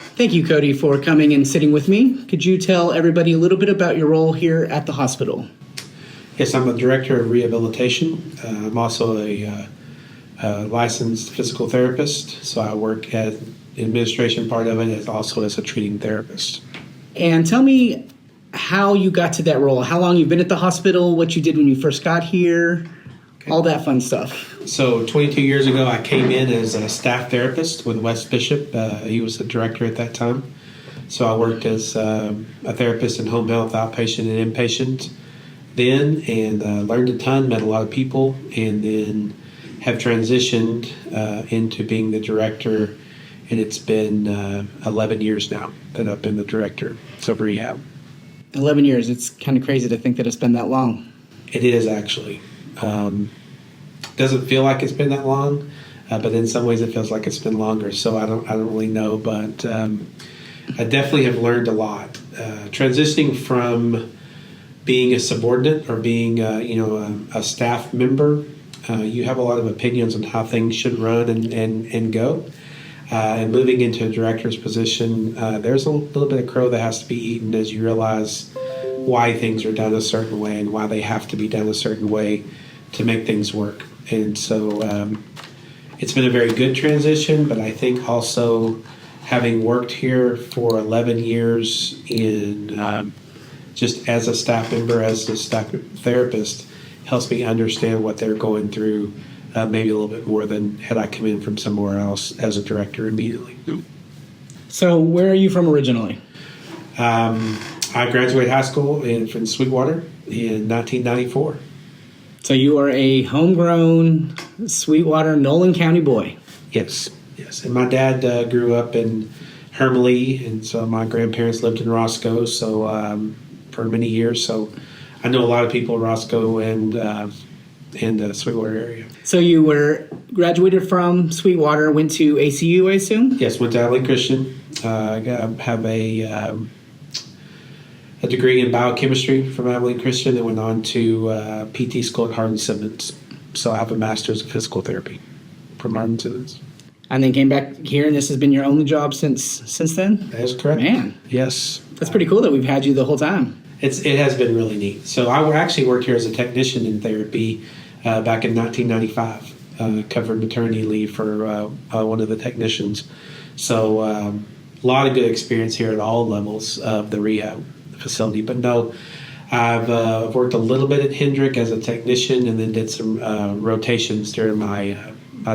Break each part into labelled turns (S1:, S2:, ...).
S1: Thank you, Cody, for coming and sitting with me. Could you tell everybody a little bit about your role here at the hospital?
S2: Yes, I'm a director of rehabilitation. I'm also a licensed physical therapist, so I work at the administration part of it as also as a treating therapist.
S1: And tell me how you got to that role, how long you've been at the hospital, what you did when you first got here, all that fun stuff.
S2: So 22 years ago, I came in as a staff therapist with Wes Bishop. He was the director at that time. So I worked as a therapist in home health, outpatient and inpatient then, and learned a ton, met a lot of people, and then have transitioned into being the director. And it's been 11 years now that I've been the director of rehab.
S1: 11 years. It's kind of crazy to think that it's been that long.
S2: It is actually. Doesn't feel like it's been that long, but in some ways it feels like it's been longer. So I don't really know, but I definitely have learned a lot. Transitioning from being a subordinate or being a staff member, you have a lot of opinions on how things should run and go. And moving into a director's position, there's a little bit of crow that has to be eaten as you realize why things are done a certain way and why they have to be done a certain way to make things work. And so it's been a very good transition, but I think also having worked here for 11 years in just as a staff member, as a staff therapist, helps me understand what they're going through maybe a little bit more than had I come in from somewhere else as a director immediately.
S1: So where are you from originally?
S2: I graduated high school from Sweetwater in 1994.
S1: So you are a homegrown Sweetwater, Nolan County boy.
S2: Yes. And my dad grew up in Humbly, and so my grandparents lived in Roscoe for many years. So I know a lot of people in Roscoe and the Sweetwater area. So
S1: you were graduated from Sweetwater, went to ACU, I assume?
S2: Yes, went to Abilene Christian. I have a degree in biochemistry from Abilene Christian and went on to PT school at Hardin Simmons. So I have a master's of physical therapy from Hardin Simmons.
S1: And then came back here, and this has been your only job since then?
S2: That is correct.
S1: Man.
S2: Yes.
S1: That's pretty cool that we've had you the whole time.
S2: It has been really neat. So I actually worked here as a technician in therapy back in 1995. Covered maternity leave for one of the technicians. So a lot of good experience here at all levels of the rehab facility. But no, I've worked a little bit at Hendrick as a technician and then did some rotations during my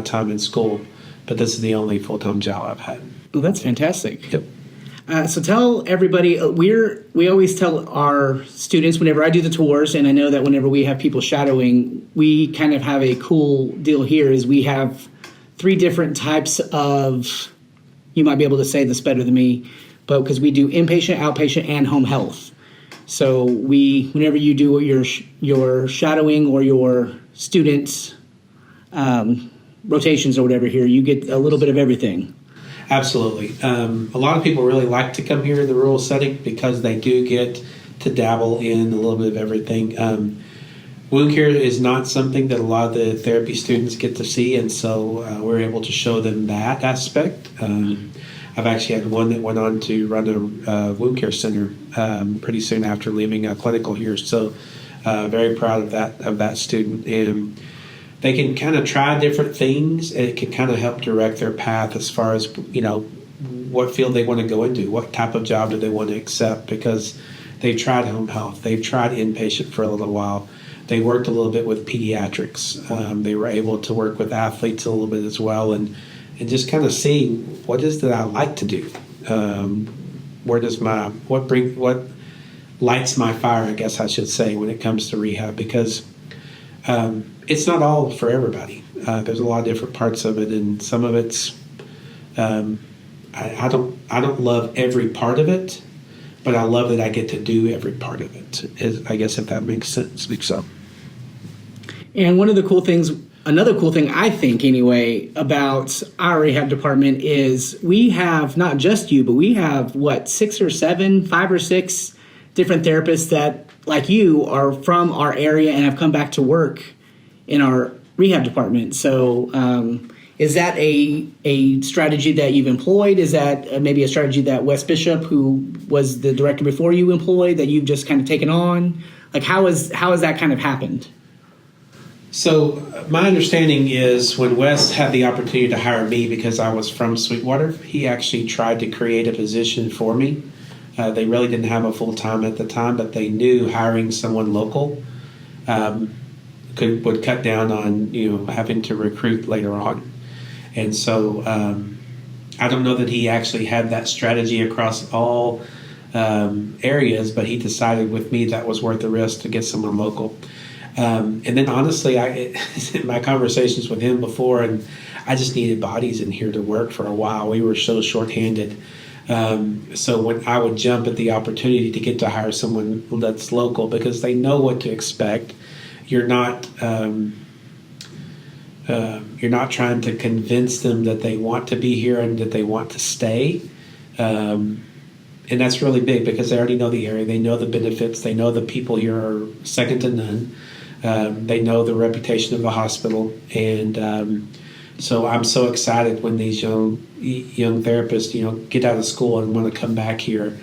S2: time in school. But this is the only full-time job I've had.
S1: Well, that's fantastic.
S2: Yep.
S1: So tell everybody, we always tell our students whenever I do the tours, and I know that whenever we have people shadowing, we kind of have a cool deal here is we have 3 different types of, you might be able to say this better than me, but because we do inpatient, outpatient, and home health. So whenever you do your shadowing or your students rotations or whatever here, you get a little bit of everything.
S2: Absolutely. A lot of people really like to come here in the rural setting because they do get to dabble in a little bit of everything. Wound care is not something that a lot of the therapy students get to see, and so we're able to show them that aspect. I've actually had one that went on to run a wound care center pretty soon after leaving clinical here, so very proud of that student. And they can kind of try different things, and it can kind of help direct their path as far as, what field they want to go into, what type of job do they want to accept, because they've tried home health, they've tried inpatient for a little while, they worked a little bit with pediatrics, they were able to work with athletes a little bit as well, and just kind of seeing what is that I like to do, what lights my fire, I guess I should say, when it comes to rehab, because it's not all for everybody. There's a lot of different parts of it, and some of it's I don't love every part of it, but I love that I get to do every part of it. I guess if that makes sense. So.
S1: And one of the cool things, another cool thing I think anyway about our rehab department is we have not just you, but we have 5 or 6 different therapists that, like you, are from our area and have come back to work in our rehab department. So Is that a strategy that you've employed? Is that maybe a strategy that Wes Bishop, who was the director before you, employed, that you've just kind of taken on? Like, how has that kind of happened?
S2: So my understanding is when Wes had the opportunity to hire me because I was from Sweetwater, he actually tried to create a position for me. They really didn't have a full-time at the time, but they knew hiring someone local would cut down on having to recruit later on. And so I don't know that he actually had that strategy across all areas, but he decided with me that was worth the risk to get someone local. And then honestly, in my conversations with him before, and I just needed bodies in here to work for a while. We were so shorthanded. So when I would jump at the opportunity to get to hire someone that's local because they know what to expect, you're not trying to convince them that they want to be here and that they want to stay. And that's really big because they already know the area. They know the benefits. They know the people here are second to none. They know the reputation of the hospital. And so I'm so excited when these young therapists, get out of school and want to come back here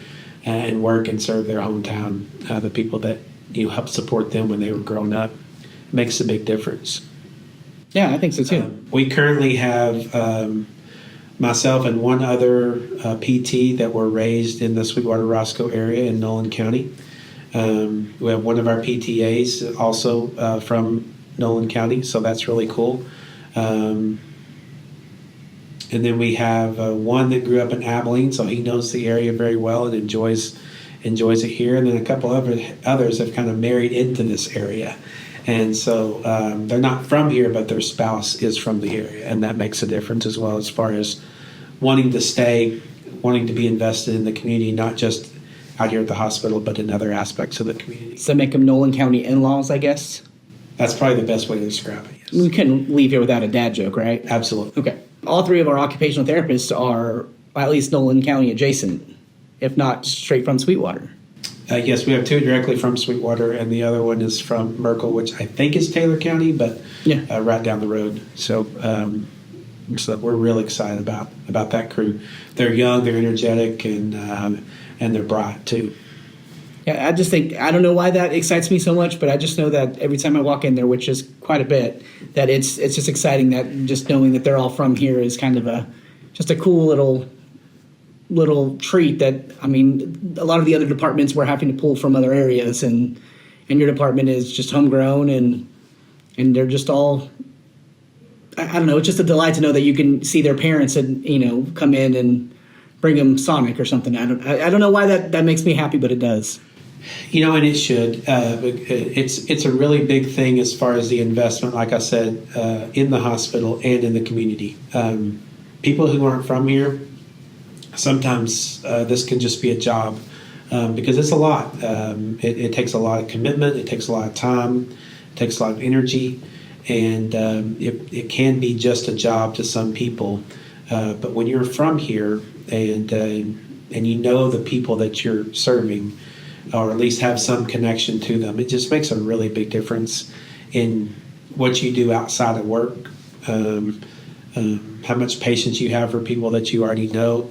S2: and work and serve their hometown, the people that helped support them when they were growing up. It makes a big difference.
S1: Yeah, I think so too.
S2: We currently have myself and one other PT that were raised in the Sweetwater Roscoe area in Nolan County. We have one of our PTAs also from Nolan County, so that's really cool. And then we have one that grew up in Abilene, so he knows the area very well and enjoys it here. And then a couple of others have kind of married into this area. And so they're not from here, but their spouse is from the area, and that makes a difference as well as far as wanting to stay, wanting to be invested in the community, not just out here at the hospital, but in other aspects of the community.
S1: So make them Nolan County in-laws, I guess?
S2: That's probably the best way to describe it, yes.
S1: We couldn't leave here without a dad joke, right?
S2: Absolutely.
S1: Okay. All three of our occupational therapists are at least Nolan County adjacent, if not straight from Sweetwater.
S2: Yes, we have two directly from Sweetwater, and the other one is from Merkel, which I think is Taylor County, but right down the road. So we're really excited about that crew. They're young, they're energetic, and they're bright too.
S1: Yeah, I just think, I don't know why that excites me so much, but I just know that every time I walk in there, which is quite a bit, that it's just exciting that just knowing that they're all from here is kind of just a cool little treat that, I mean, a lot of the other departments we're having to pull from other areas, and your department is just homegrown, and they're just all, I don't know, it's just a delight to know that you can see their parents and, come in and bring them Sonic or something. I don't know why that makes me happy, but it does.
S2: And it should. It's a really big thing as far as the investment, like I said, in the hospital and in the community. People who aren't from here, sometimes this can just be a job because it's a lot. It takes a lot of commitment. It takes a lot of time. It takes a lot of energy. And it can be just a job to some people. But when you're from here and you know the people that you're serving, or at least have some connection to them, it just makes a really big difference in what you do outside of work, how much patience you have for people that you already know,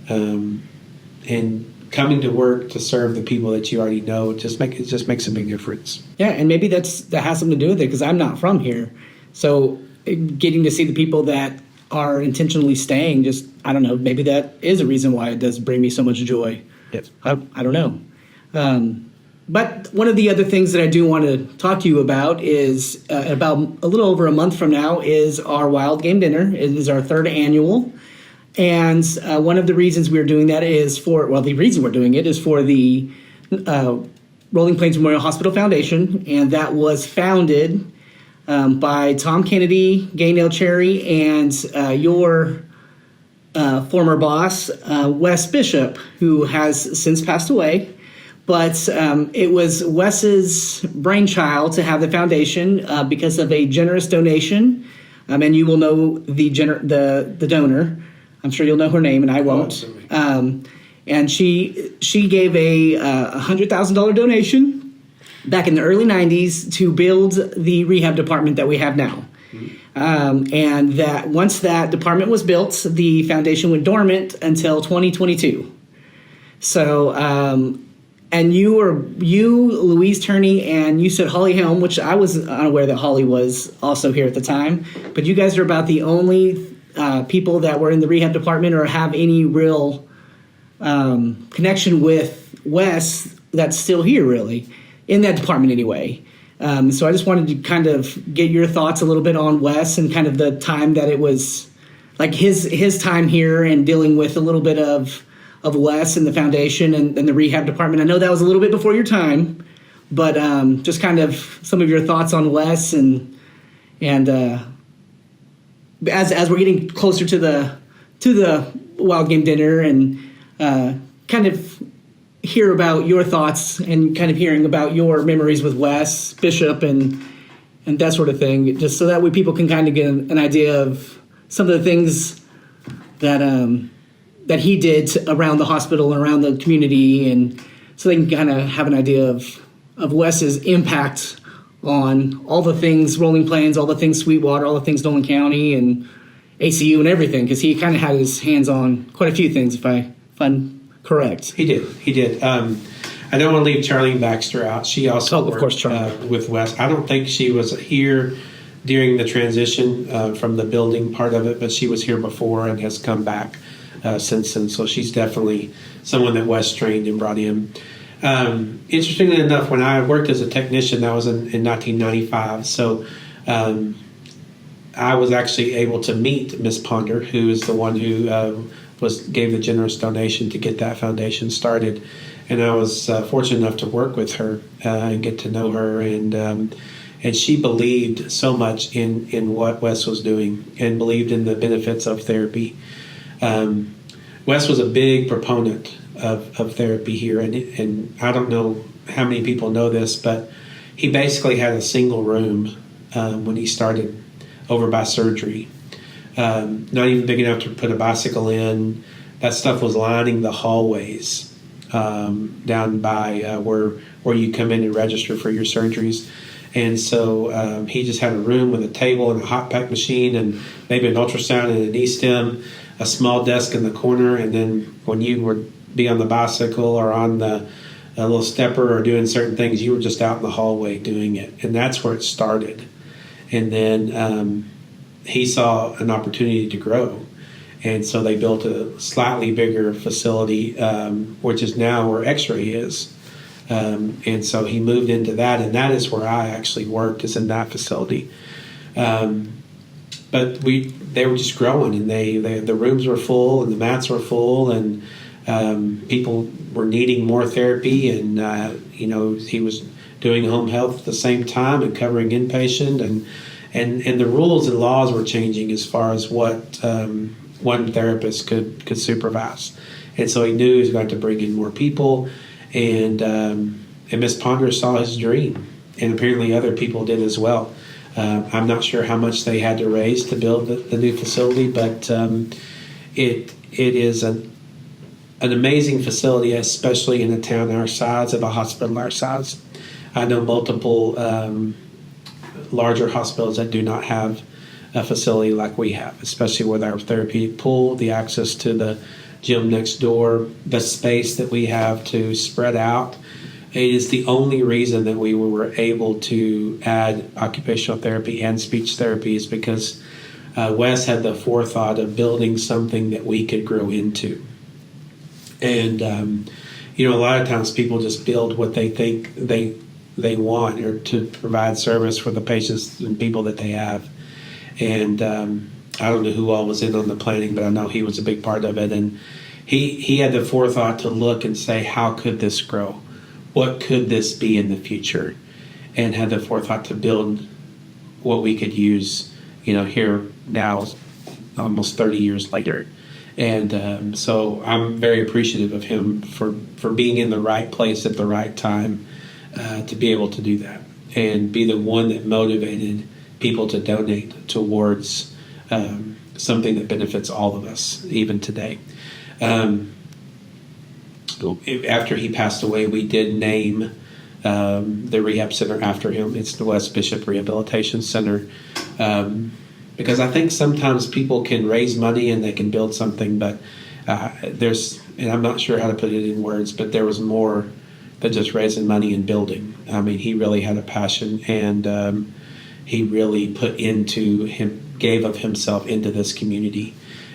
S2: and coming to work to serve the people that you already know, it just makes a big difference. Yeah,
S1: and maybe that has something to do with it because I'm not from here. So getting to see the people that are intentionally staying, just, I don't know, maybe that is a reason why it does bring me so much joy.
S2: Yes.
S1: I don't know. But one of the other things that I do want to talk to you about is about a little over a month from now is our Wild Game Dinner. It is our third annual. And one of the reasons we're doing that is the reason we're doing it is for the Rolling Plains Memorial Hospital Foundation. And that was founded by Tom Kennedy, Gaynell Cherry, and your former boss, Wes Bishop, who has since passed away. But it was Wes's brainchild to have the foundation because of a generous donation. And you will know the donor. I'm sure you'll know her name, and I won't. And she gave a $100,000 donation back in the early 90s to build the rehab department that we have now. And that once that department was built, the foundation went dormant until 2022. So, and you, Louise Turney, and you said Holly Helm, which I was unaware that Holly was also here at the time. But you guys are about the only people that were in the rehab department or have any real connection with Wes that's still here, really, in that department anyway. So I just wanted to kind of get your thoughts a little bit on Wes and kind of the time that it was, like his time here and dealing with a little bit of Wes and the foundation and the rehab department. I know that was a little bit before your time, but just kind of some of your thoughts on Wes and as we're getting closer to the Wild Game Dinner and kind of hear about your thoughts and kind of hearing about your memories with Wes Bishop and that sort of thing, just so that way people can kind of get an idea of some of the things that he did around the hospital and around the community, and so they can kind of have an idea of Wes's impact on all the things Rolling Plains, all the things Sweetwater, all the things Nolan County and ACU and everything, because he kind of had his hands on quite a few things, if I'm correct.
S2: He did. I don't want to leave Charlene Baxter out. She also worked with Wes. I don't think she was here during the transition from the building part of it, but she was here before and has come back since then. So she's definitely someone that Wes trained and brought in. Interestingly enough, when I worked as a technician, that was in 1995. So I was actually able to meet Miss Ponder, who is the one who gave the generous donation to get that foundation started. And I was fortunate enough to work with her and get to know her. And she believed so much in what Wes was doing and believed in the benefits of therapy. Wes was a big proponent of therapy here. And I don't know how many people know this, but he basically had a single room when he started over by surgery. Not even big enough to put a bicycle in. That stuff was lining the hallways down by where you come in and register for your surgeries. And so he just had a room with a table and a hot pack machine and maybe an ultrasound and an E-stem, a small desk in the corner, and then when you would be on the bicycle or on a little stepper or doing certain things, you were just out in the hallway doing it. And that's where it started. And then he saw an opportunity to grow. And so they built a slightly bigger facility, which is now where X-ray is. And so he moved into that, and that is where I actually worked, is in that facility. But they were just growing, and the rooms were full, and the mats were full, and people were needing more therapy, and he was doing home health at the same time and covering inpatient, and the rules and laws were changing as far as what one therapist could supervise. And so he knew he was going to bring in more people, and Miss Ponder saw his dream, and apparently other people did as well. I'm not sure how much they had to raise to build the new facility, but it is an amazing facility, especially in a town our size, of a hospital our size. I know multiple larger hospitals that do not have a facility like we have, especially with our therapeutic pool, the access to the gym next door, the space that we have to spread out. It is the only reason that we were able to add occupational therapy and speech therapy, is because Wes had the forethought of building something that we could grow into. And a lot of times people just build what they think they want, or to provide service for the patients and people that they have. And I don't know who all was in on the planning, but I know he was a big part of it. And he had the forethought to look and say, how could this grow? What could this be in the future? And had the forethought to build what we could use, here now, almost 30 years later. And so I'm very appreciative of him for being in the right place at the right time to be able to do that, and be the one that motivated people to donate towards something that benefits all of us, even today. After he passed away, we did name the rehab center after him. It's the West Bishop Rehabilitation Center. Because I think sometimes people can raise money and they can build something, but and I'm not sure how to put it in words, but there was more than just raising money and building. I mean, he really had a passion, and he really gave of himself into this community.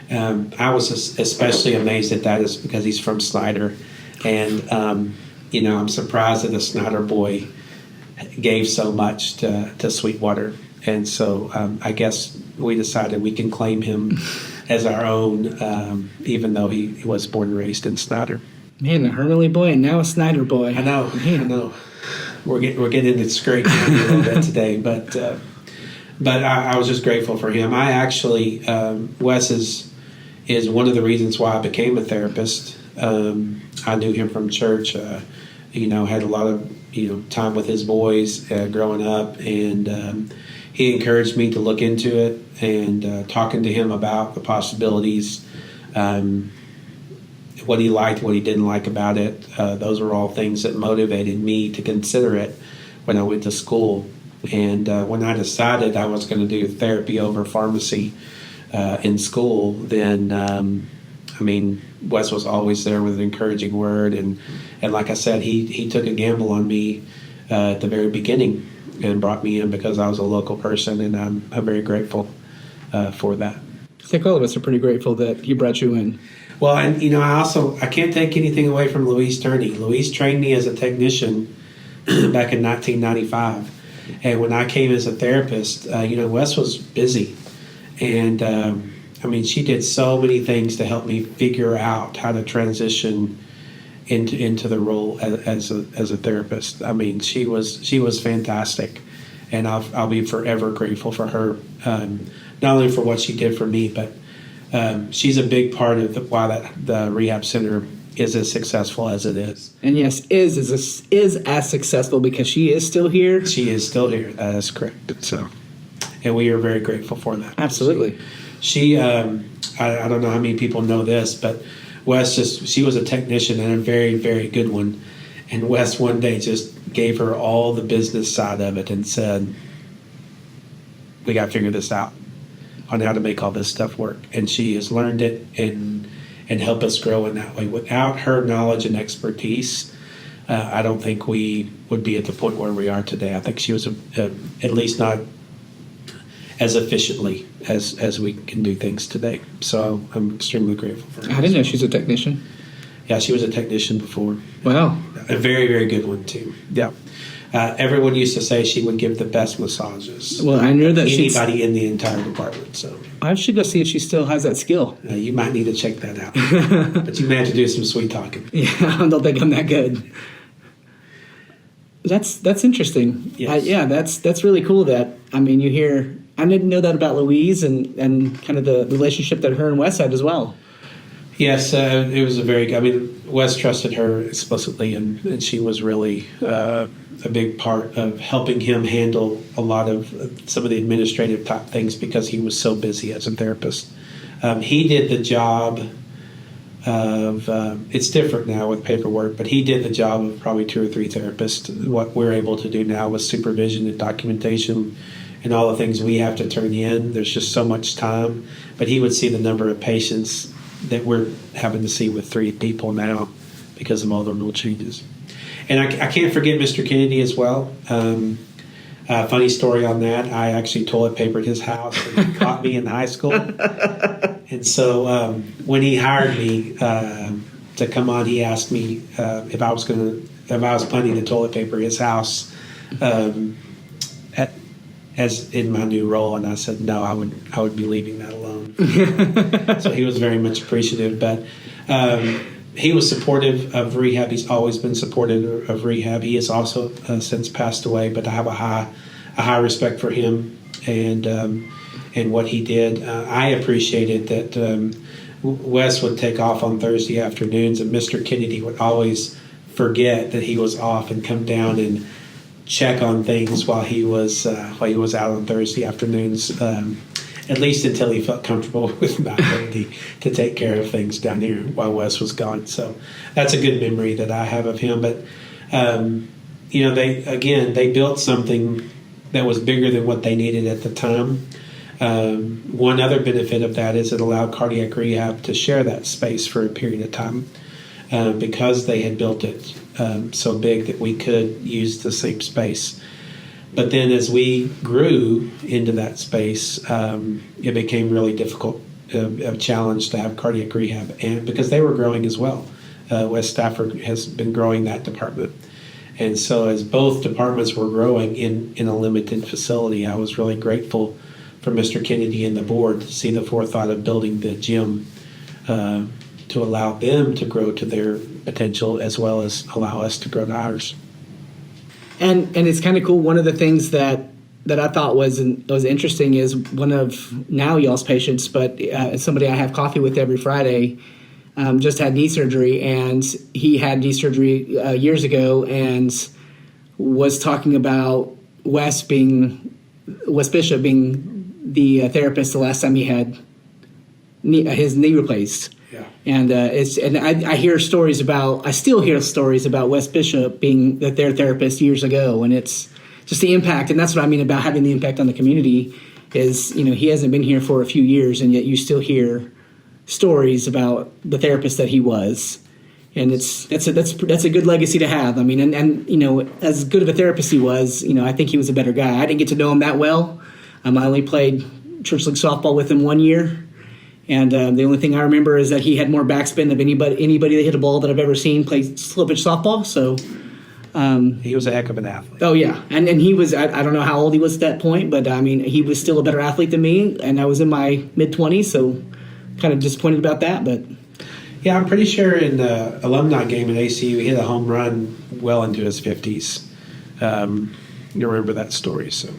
S2: I was especially amazed at that is because he's from Snyder, and I'm surprised that the Snyder boy gave so much to Sweetwater, and so I guess we decided we can claim him as our own, even though he was born and raised in Snyder.
S1: Man, a Hurley boy and now a Snyder boy.
S2: I know. We're getting into scraping a little bit today, but I was just grateful for him. I actually, Wes is one of the reasons why I became a therapist. I knew him from church. Had a lot of time with his boys growing up, and he encouraged me to look into it, and talking to him about the possibilities, what he liked, what he didn't like about it. Those were all things that motivated me to consider it when I went to school. And when I decided I was going to do therapy over pharmacy in school, then Wes was always there with an encouraging word, and like I said, he took a gamble on me at the very beginning and brought me in because I was a local person, and I'm very grateful for that.
S1: I think all of us are pretty grateful that he brought you in.
S2: Well, and I can't take anything away from Louise Turney. Louise trained me as a technician back in 1995, and when I came as a therapist, Wes was busy, and she did so many things to help me figure out how to transition into the role as a therapist. I mean, she was fantastic, and I'll be forever grateful for her, not only for what she did for me, but she's a big part of why the rehab center is as successful as it is.
S1: And yes, is as successful because she is still here.
S2: She is still here. That is correct. So, and we are very grateful for that.
S1: Absolutely.
S2: She I don't know how many people know this, but Wes she was a technician and a very, very good one. And Wes one day just gave her all the business side of it and said, we got to figure this out on how to make all this stuff work. And she has learned it and helped us grow in that way. Without her knowledge and expertise, I don't think we would be at the point where we are today. I think she was at least not as efficiently as we can do things today. So I'm extremely grateful for her.
S1: I didn't know she's a technician.
S2: Yeah, she was a technician before.
S1: Wow.
S2: A very, very good one, too. Yeah. Everyone used to say she would give the best massages.
S1: Well, I know that
S2: anybody in the entire department. So
S1: I should go see if she still has that skill.
S2: You might need to check that out. But you may have to do some sweet talking.
S1: Yeah, I don't think I'm that good. That's interesting.
S2: Yes.
S1: That's really cool. You hear. I didn't know that about Louise and kind of the relationship that her and Wes had as well.
S2: Yes, it was a very good. Wes trusted her explicitly, and she was really a big part of helping him handle a lot of some of the administrative type things because he was so busy as a therapist. He did the job of, it's different now with paperwork, but he did the job of probably 2 or 3 therapists. What we're able to do now with supervision and documentation and all the things we have to turn in, there's just so much time. But he would see the number of patients that we're having to see with 3 people now because of all the rule changes. And I can't forget Mr. Kennedy as well. Funny story on that. I actually toilet papered his house and he caught me in high school. And so when he hired me to come on, he asked me if I was planning to toilet paper his house as in my new role, and I said no, I would be leaving that alone. So he was very much appreciative, but he was supportive of rehab. He's always been supportive of rehab. He has also since passed away, but I have a high respect for him and what he did. I appreciated that Wes would take off on Thursday afternoons, and Mr. Kennedy would always forget that he was off and come down and check on things while he was out on Thursday afternoons, at least until he felt comfortable with my ability to take care of things down here while Wes was gone. So that's a good memory that I have of him. But they built something that was bigger than what they needed at the time. One other benefit of that is it allowed cardiac rehab to share that space for a period of time because they had built it so big that we could use the same space. But then as we grew into that space, it became really difficult, a challenge to have cardiac rehab, and because they were growing as well. West Stafford has been growing that department. And so as both departments were growing in a limited facility, I was really grateful for Mr. Kennedy and the board to see the forethought of building the gym to allow them to grow to their potential as well as allow us to grow to ours.
S1: And it's kind of cool. One of the things that I thought was interesting is one of now y'all's patients, but somebody I have coffee with every Friday, just had knee surgery, and he had knee surgery years ago and was talking about Wes Bishop being the therapist the last time he had his knee replaced.
S2: Yeah.
S1: And I hear stories I still hear stories about Wes Bishop being their therapist years ago, and it's just the impact. And that's what I mean about having the impact on the community is, he hasn't been here for a few years, and yet you still hear stories about the therapist that he was. And that's a good legacy to have. I mean, and as good of a therapist he was, I think he was a better guy. I didn't get to know him that well. I only played church league softball with him 1 year. And the only thing I remember is that he had more backspin than anybody that hit a ball that I've ever seen play slippage softball. So
S2: he was a heck of an athlete.
S1: Oh yeah, and he was. I don't know how old he was at that point, but he was still a better athlete than me, and I was in my mid-20s, so kind of disappointed about that. But
S2: yeah, I'm pretty sure in the alumni game at ACU, he hit a home run well into his 50s. You remember that story, so.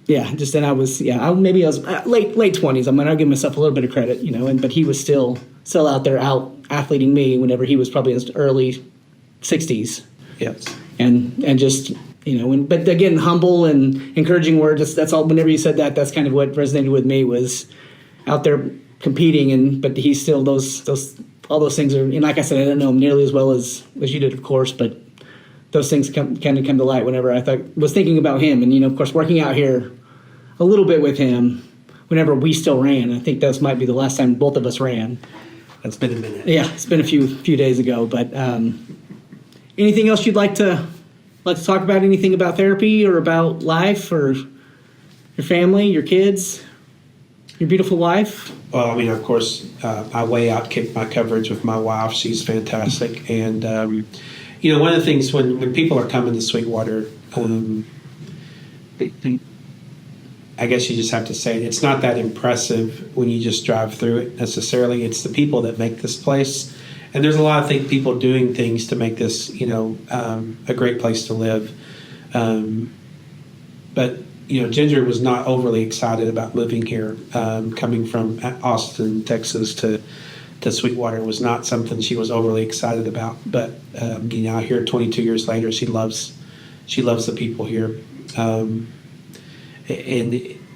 S1: Yeah, I was late 20s. I'll give myself a little bit of credit, but he was still out there out athleting me whenever he was probably in his early 60s.
S2: Yes.
S1: And just, but again, humble and encouraging words, that's all. Whenever you said that, that's kind of what resonated with me, was out there competing, but he's still all those things are, and like I said, I don't know him nearly as well as you did, of course, but those things kind of come to light whenever I was thinking about him. And, of course, working out here a little bit with him whenever we still ran. I think that might be the last time both of us ran.
S2: That's been a minute.
S1: Yeah, it's been a few days ago. But anything else you'd like to talk about? Anything about therapy or about life or your family, your kids, your beautiful wife?
S2: Well, of course, I way outkicked my coverage with my wife. She's fantastic. And, one of the things when people are coming to Sweetwater, I guess you just have to say it's not that impressive when you just drive through it necessarily. It's the people that make this place. And there's a lot of people doing things to make this, a great place to live. But, Ginger was not overly excited about moving here. Coming from Austin, Texas to Sweetwater was not something she was overly excited about. But, here 22 years later, she loves the people here. And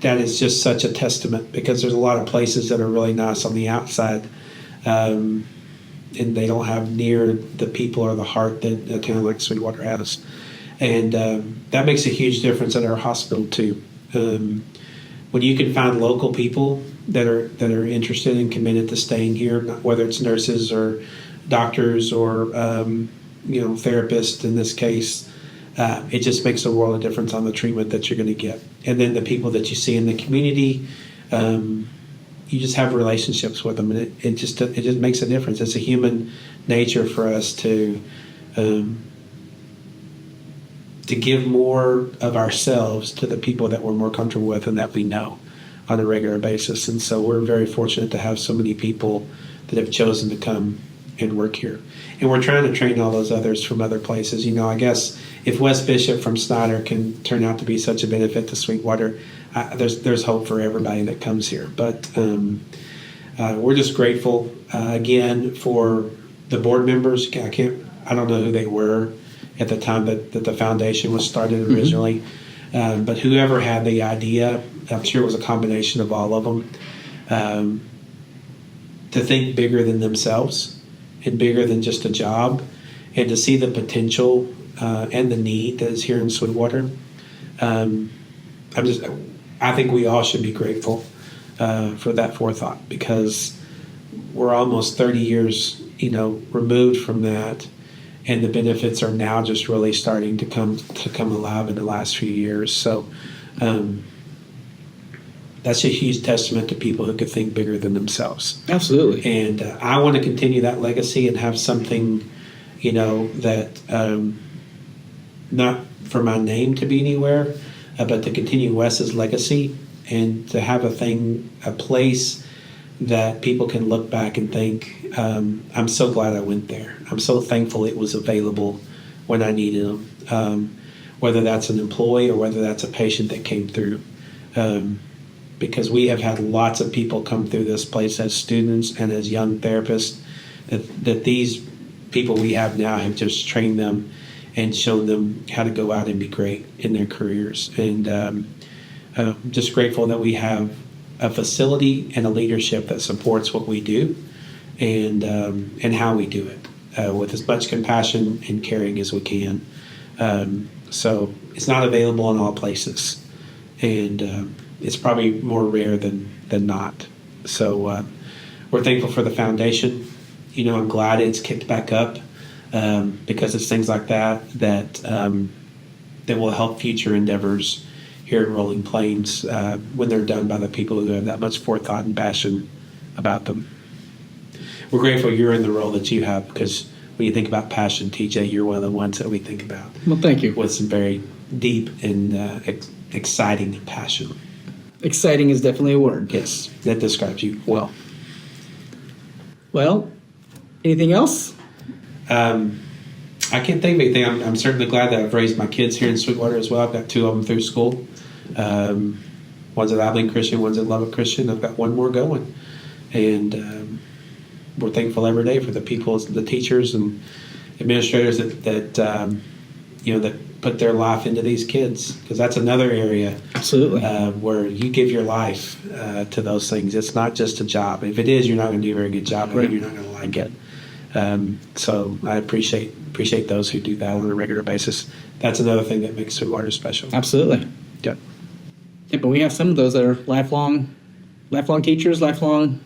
S2: that is just such a testament, because there's a lot of places that are really nice on the outside, and they don't have near the people or the heart that a town like Sweetwater has. And that makes a huge difference at our hospital too. When you can find local people that are interested and committed to staying here, whether it's nurses or doctors or therapists in this case, it just makes a world of difference on the treatment that you're going to get. And then the people that you see in the community, you just have relationships with them, and it just makes a difference. It's a human nature for us to give more of ourselves to the people that we're more comfortable with and that we know on a regular basis. And so we're very fortunate to have so many people that have chosen to come and work here. And we're trying to train all those others from other places. I guess if Wes Bishop from Snyder can turn out to be such a benefit to Sweetwater, there's hope for everybody that comes here. But we're just grateful again for the board members. I don't know who they were at the time that the foundation was started originally, but whoever had the idea, I'm sure it was a combination of all of them, to think bigger than themselves and bigger than just a job, and to see the potential and the need that is here in Sweetwater. I think we all should be grateful for that forethought, because we're almost 30 years, removed from that, and the benefits are now just really starting to come alive in the last few years. So that's a huge testament to people who could think bigger than themselves.
S1: Absolutely.
S2: And I want to continue that legacy and have something, that not for my name to be anywhere, but to continue Wes's legacy and to have a place that people can look back and think, I'm so glad I went there. I'm so thankful it was available when I needed them, whether that's an employee or whether that's a patient that came through. Because we have had lots of people come through this place as students and as young therapists that these people we have now have just trained them and shown them how to go out and be great in their careers. And just grateful that we have a facility and a leadership that supports what we do and how we do it with as much compassion and caring as we can. So it's not available in all places, and it's probably more rare than not. So we're thankful for the foundation. I'm glad it's kicked back up because it's things like that will help future endeavors here at Rolling Plains when they're done by the people who have that much forethought and passion about them. We're grateful you're in the role that you have, because when you think about passion, TJ, you're one of the ones that we think about.
S1: Well, thank you.
S2: With some very deep and exciting passion.
S1: Exciting is definitely a word.
S2: Yes, that describes you well.
S1: Well, anything else?
S2: I can't think of anything. I'm certainly glad that I've raised my kids here in Sweetwater as well. I've got 2 of them through school. One's at Abilene Christian, one's at Lubbock Christian. I've got 1 more going. And we're thankful every day for the people, the teachers and administrators that put their life into these kids, because that's another area
S1: Absolutely.
S2: Where you give your life to those things. It's not just a job. If it is, you're not going to do a very good job,
S1: Right.
S2: and you're not going to like it. So I appreciate those who do that on a regular basis. That's another thing that makes Sweetwater special.
S1: Absolutely.
S2: Yeah.
S1: Yeah, but we have some of those that are lifelong teachers, lifelong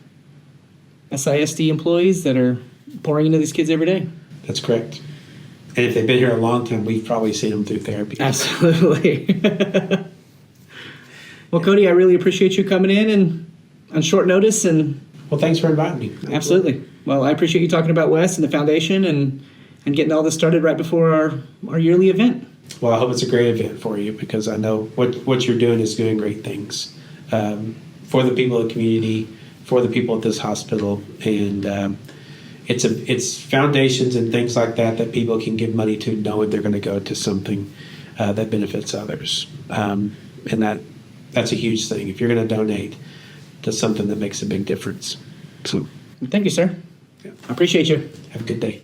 S1: SISD employees that are pouring into these kids every day.
S2: That's correct. And if they've been here a long time, we've probably seen them through therapy.
S1: Absolutely. Well, Cody, I really appreciate you coming in and on short notice. And
S2: Well, thanks for inviting me.
S1: absolutely. Well, I appreciate you talking about Wes and the foundation and getting all this started right before our yearly event.
S2: Well, I hope it's a great event for you, because I know what you're doing is doing great things for the people of the community, for the people at this hospital, and it's foundations and things like that people can give money to, knowing they're going to go to something that benefits others, and that's a huge thing if you're going to donate to something that makes a big difference. So,
S1: Thank you, sir.
S2: yeah.
S1: I appreciate you.
S2: Have a good day.